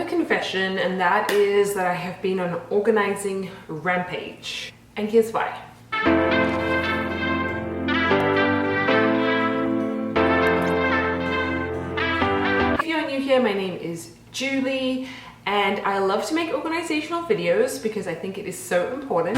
have a confession, and that is that I have been on an organizing rampage. And here's why. If you're new here, my name is Julie, and I love to make organizational videos because I think it is so important.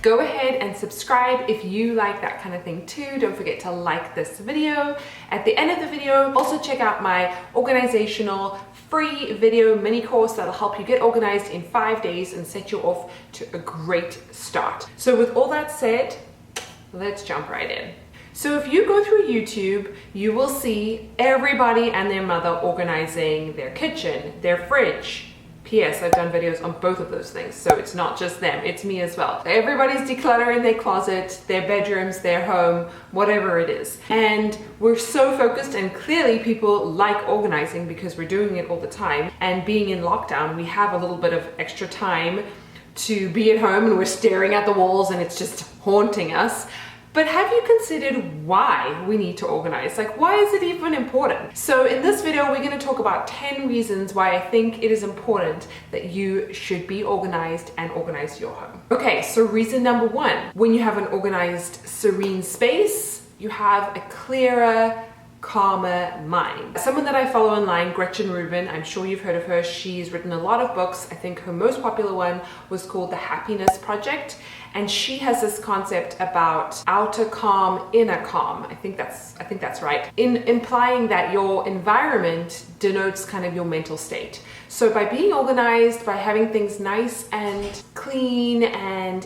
Go ahead and subscribe if you like that kind of thing too. Don't forget to like this video. At the end of the video, also check out my organizational free video mini course that'll help you get organized in 5 days and set you off to a great start. So with all that said, let's jump right in. So if you go through YouTube, you will see everybody and their mother organizing their kitchen, their fridge. P.S. I've done videos on both of those things, so it's not just them, it's me as well. Everybody's decluttering their closet, their bedrooms, their home, whatever it is. And we're so focused, and clearly people like organizing because we're doing it all the time. And being in lockdown, we have a little bit of extra time to be at home and we're staring at the walls and it's just haunting us. But have you considered why we need to organize? Like, why is it even important? So in this video, we're going to talk about 10 reasons why I think it is important that you should be organized and organize your home. Okay, so reason number one, when you have an organized, serene space, you have a clearer, calmer mind. Someone that I follow online, Gretchen Rubin, I'm sure you've heard of her. She's written a lot of books. I think her most popular one was called The Happiness Project. And she has this concept about outer calm, inner calm. I think that's right. In implying that your environment denotes kind of your mental state. So by being organized, by having things nice and clean and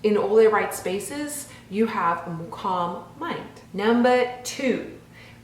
in all their right spaces, you have a more calm mind. Number two,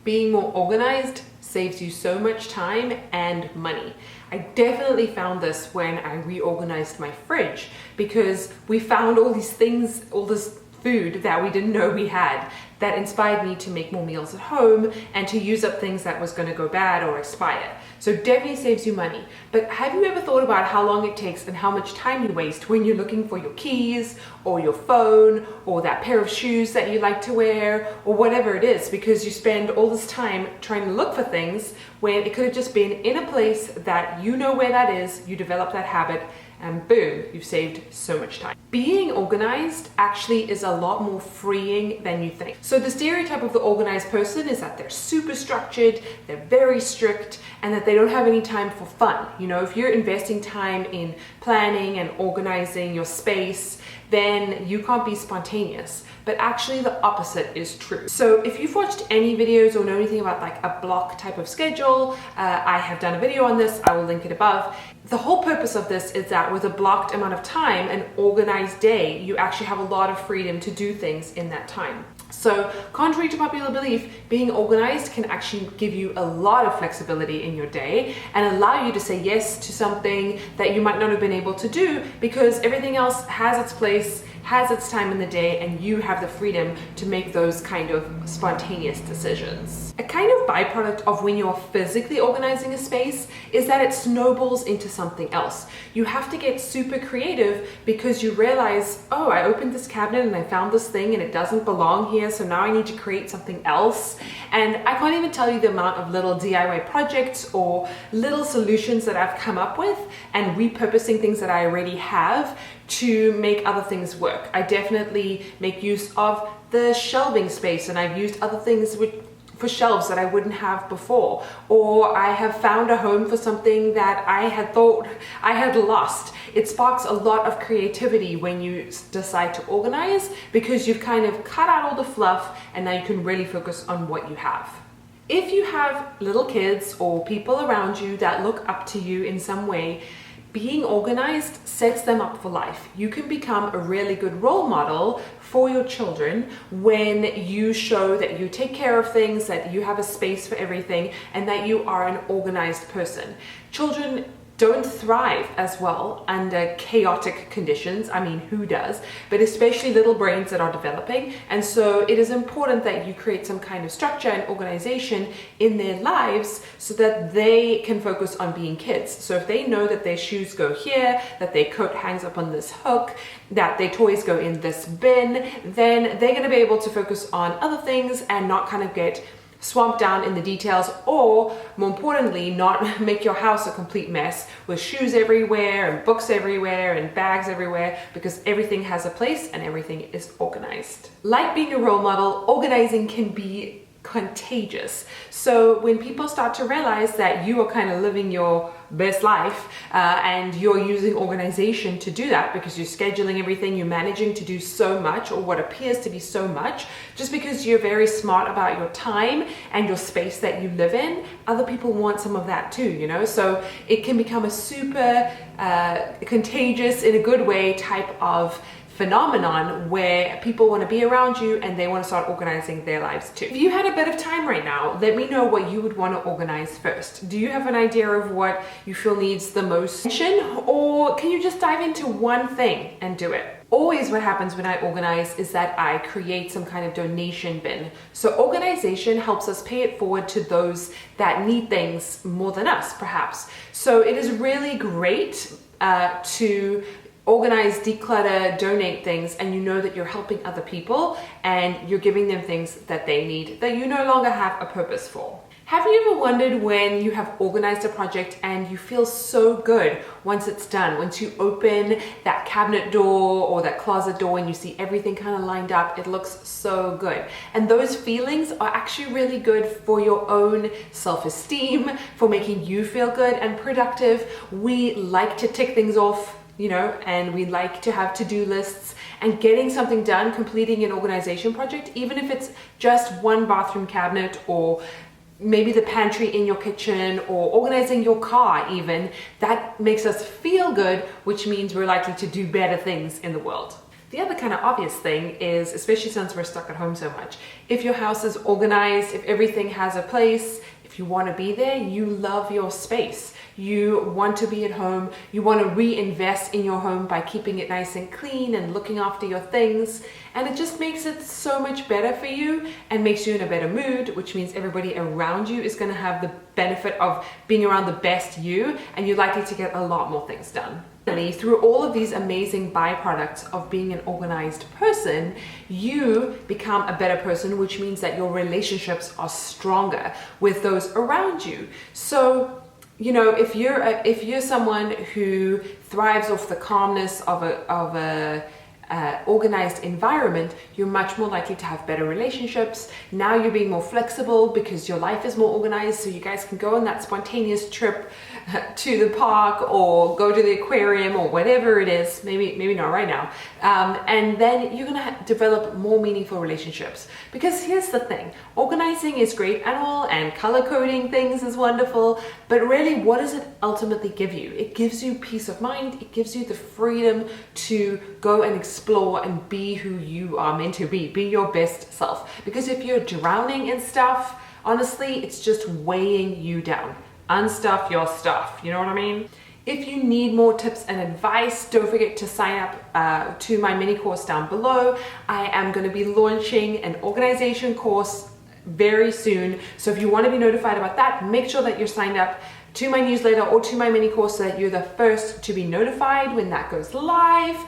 being more organized saves you so much time and money. I definitely found this when I reorganized my fridge because we found all these things, all this food that we didn't know we had that inspired me to make more meals at home and to use up things that was going to go bad or expire. So definitely saves you money. But have you ever thought about how long it takes and how much time you waste when you're looking for your keys or your phone or that pair of shoes that you like to wear or whatever it is, because you spend all this time trying to look for things when it could have just been in a place that you know where that is, you develop that habit, and boom, you've saved so much time. Being organized actually is a lot more freeing than you think. So the stereotype of the organized person is that they're super structured, they're very strict, and that they don't have any time for fun. You know, if you're investing time in planning and organizing your space, then you can't be spontaneous. But actually the opposite is true. So if you've watched any videos or know anything about like a block type of schedule, I have done a video on this, I will link it above. The whole purpose of this is that with a blocked amount of time, an organized day, you actually have a lot of freedom to do things in that time. So contrary to popular belief, being organized can actually give you a lot of flexibility in your day and allow you to say yes to something that you might not have been able to do because everything else has its place, has its time in the day, and you have the freedom to make those kind of spontaneous decisions. A kind of byproduct of when you're physically organizing a space is that it snowballs into something else. You have to get super creative because you realize, oh, I opened this cabinet and I found this thing and it doesn't belong here, so now I need to create something else. And I can't even tell you the amount of little DIY projects or little solutions that I've come up with and repurposing things that I already have to make other things work. I definitely make use of the shelving space, and I've used other things for shelves that I wouldn't have before, or I have found a home for something that I had thought I had lost. It sparks a lot of creativity when you decide to organize because you've kind of cut out all the fluff and now you can really focus on what you have. If you have little kids or people around you that look up to you in some way, being organized sets them up for life. You can become a really good role model for your children when you show that you take care of things, that you have a space for everything, and that you are an organized person. Children don't thrive as well under chaotic conditions. I mean, who does? But especially little brains that are developing. And so it is important that you create some kind of structure and organization in their lives so that they can focus on being kids. So if they know that their shoes go here, that their coat hangs up on this hook, that their toys go in this bin, then they're gonna be able to focus on other things and not kind of get swamped down in the details, or more importantly, not make your house a complete mess with shoes everywhere and books everywhere and bags everywhere, because everything has a place and everything is organized. Like being a role model, organizing can be contagious. So when people start to realize that you are kind of living your best life and you're using organization to do that, because you're scheduling everything, you're managing to do so much, or what appears to be so much, just because you're very smart about your time and your space that you live in, other people want some of that too, you know? So it can become a super contagious, in a good way, type of phenomenon where people want to be around you and they want to start organizing their lives too. If you had a bit of time right now, let me know what you would want to organize first. Do you have an idea of what you feel needs the most attention, or can you just dive into one thing and do it? Always what happens when I organize is that I create some kind of donation bin. So organization helps us pay it forward to those that need things more than us, perhaps. So it is really great to organize, declutter, donate things, and you know that you're helping other people and you're giving them things that they need, that you no longer have a purpose for. Have you ever wondered when you have organized a project and you feel so good once it's done, once you open that cabinet door or that closet door and you see everything kind of lined up, it looks so good. And those feelings are actually really good for your own self-esteem, for making you feel good and productive. We like to tick things off, you know, and we like to have to-do lists, and getting something done, completing an organization project, even if it's just one bathroom cabinet or maybe the pantry in your kitchen or organizing your car even, that makes us feel good, which means we're likely to do better things in the world. The other kind of obvious thing is, especially since we're stuck at home so much, if your house is organized, if everything has a place, if you want to be there, you love your space. You want to be at home, you want to reinvest in your home by keeping it nice and clean and looking after your things, and it just makes it so much better for you and makes you in a better mood, which means everybody around you is going to have the benefit of being around the best you, and you're likely to get a lot more things done. Through all of these amazing byproducts of being an organized person, you become a better person, which means that your relationships are stronger with those around you. So, you know, if you're someone who thrives off the calmness of a organized environment, you're much more likely to have better relationships. Now you're being more flexible because your life is more organized, so you guys can go on that spontaneous trip to the park or go to the aquarium or whatever it is, maybe not right now, and then you're gonna develop more meaningful relationships. Because here's the thing, organizing is great and all, and color coding things is wonderful, but really what does it ultimately give you? It gives you peace of mind, it gives you the freedom to go and explore and be who you are meant to be your best self. Because if you're drowning in stuff, honestly, it's just weighing you down. Unstuff your stuff, you know what I mean? If you need more tips and advice, don't forget to sign up to my mini course down below. I am going to be launching an organization course very soon, so if you want to be notified about that, make sure that you're signed up to my newsletter or to my mini course so that you're the first to be notified when that goes live.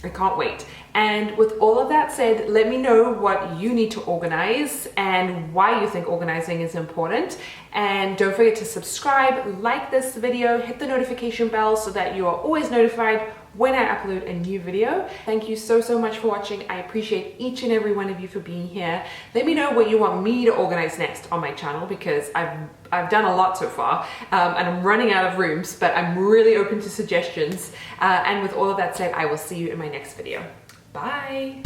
I can't wait. And with all of that said, let me know what you need to organize and why you think organizing is important. And don't forget to subscribe, like this video, hit the notification bell so that you are always notified when I upload a new video. Thank you so much for watching. I appreciate each and every one of you for being here. Let me know what you want me to organize next on my channel, because I've done a lot so far and I'm running out of rooms, but I'm really open to suggestions. And with all of that said, I will see you in my next video. Bye.